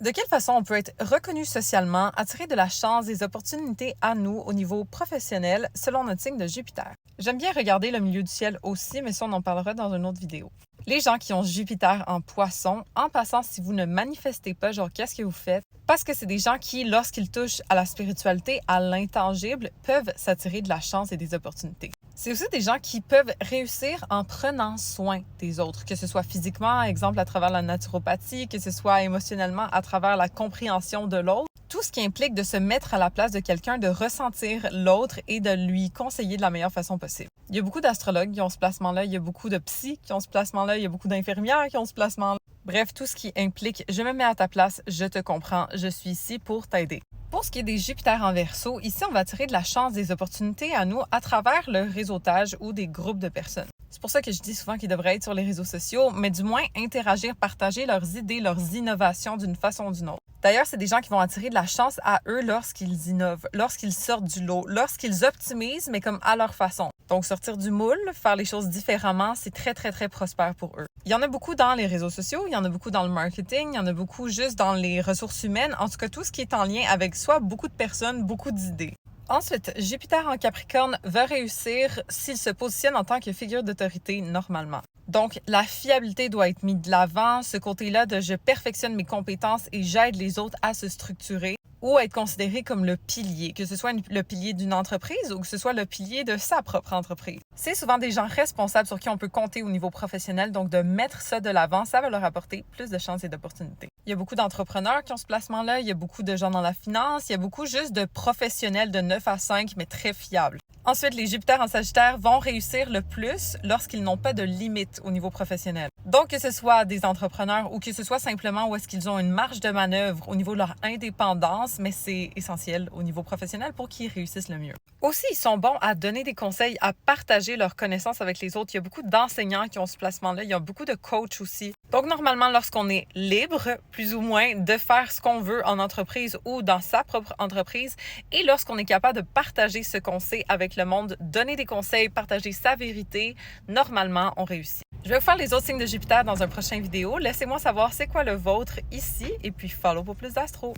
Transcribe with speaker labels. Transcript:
Speaker 1: De quelle façon on peut être reconnu socialement, attirer de la chance, des opportunités à nous au niveau professionnel selon notre signe de Jupiter? J'aime bien regarder le milieu du ciel aussi, mais ça on en parlera dans une autre vidéo. Les gens qui ont Jupiter en poisson, en passant, si vous ne manifestez pas, genre qu'est-ce que vous faites? Parce que c'est des gens qui, lorsqu'ils touchent à la spiritualité, à l'intangible, peuvent s'attirer de la chance et des opportunités. C'est aussi des gens qui peuvent réussir en prenant soin des autres, que ce soit physiquement, exemple à travers la naturopathie, que ce soit émotionnellement à travers la compréhension de l'autre. Tout ce qui implique de se mettre à la place de quelqu'un, de ressentir l'autre et de lui conseiller de la meilleure façon possible. Il y a beaucoup d'astrologues qui ont ce placement-là, il y a beaucoup de psys qui ont ce placement-là, il y a beaucoup d'infirmières qui ont ce placement-là. Bref, tout ce qui implique « je me mets à ta place, je te comprends, je suis ici pour t'aider ». Pour ce qui est des Jupiter en Verseau, ici, on va tirer de la chance, des opportunités à nous à travers le réseautage ou des groupes de personnes. C'est pour ça que je dis souvent qu'ils devraient être sur les réseaux sociaux, mais du moins interagir, partager leurs idées, leurs innovations d'une façon ou d'une autre. D'ailleurs, c'est des gens qui vont attirer de la chance à eux lorsqu'ils innovent, lorsqu'ils sortent du lot, lorsqu'ils optimisent, mais comme à leur façon. Donc, sortir du moule, faire les choses différemment, c'est très, très, très prospère pour eux. Il y en a beaucoup dans les réseaux sociaux, il y en a beaucoup dans le marketing, il y en a beaucoup juste dans les ressources humaines, en tout cas tout ce qui est en lien avec soit beaucoup de personnes, beaucoup d'idées. Ensuite, Jupiter en Capricorne va réussir s'il se positionne en tant que figure d'autorité normalement. Donc, la fiabilité doit être mise de l'avant, ce côté-là de je perfectionne mes compétences et j'aide les autres à se structurer ou à être considéré comme le pilier, que ce soit le pilier d'une entreprise ou que ce soit le pilier de sa propre entreprise. C'est souvent des gens responsables sur qui on peut compter au niveau professionnel, donc de mettre ça de l'avant, ça va leur apporter plus de chances et d'opportunités. Il y a beaucoup d'entrepreneurs qui ont ce placement-là, il y a beaucoup de gens dans la finance, il y a beaucoup juste de professionnels de 9 à 5, mais très fiables. Ensuite, les Jupiters en Sagittaire vont réussir le plus lorsqu'ils n'ont pas de limite au niveau professionnel. Donc, que ce soit des entrepreneurs ou que ce soit simplement où est-ce qu'ils ont une marge de manœuvre au niveau de leur indépendance, mais c'est essentiel au niveau professionnel pour qu'ils réussissent le mieux. Aussi, ils sont bons à donner des conseils, à partager leurs connaissances avec les autres. Il y a beaucoup d'enseignants qui ont ce placement-là. Il y a beaucoup de coachs aussi. Donc, normalement, lorsqu'on est libre, plus ou moins, de faire ce qu'on veut en entreprise ou dans sa propre entreprise, et lorsqu'on est capable de partager ce qu'on sait avec le monde, donner des conseils, partager sa vérité, normalement, on réussit. Je vais vous faire les autres signes de Jupiter dans un prochain vidéo. Laissez-moi savoir c'est quoi le vôtre ici et puis follow pour plus d'astro.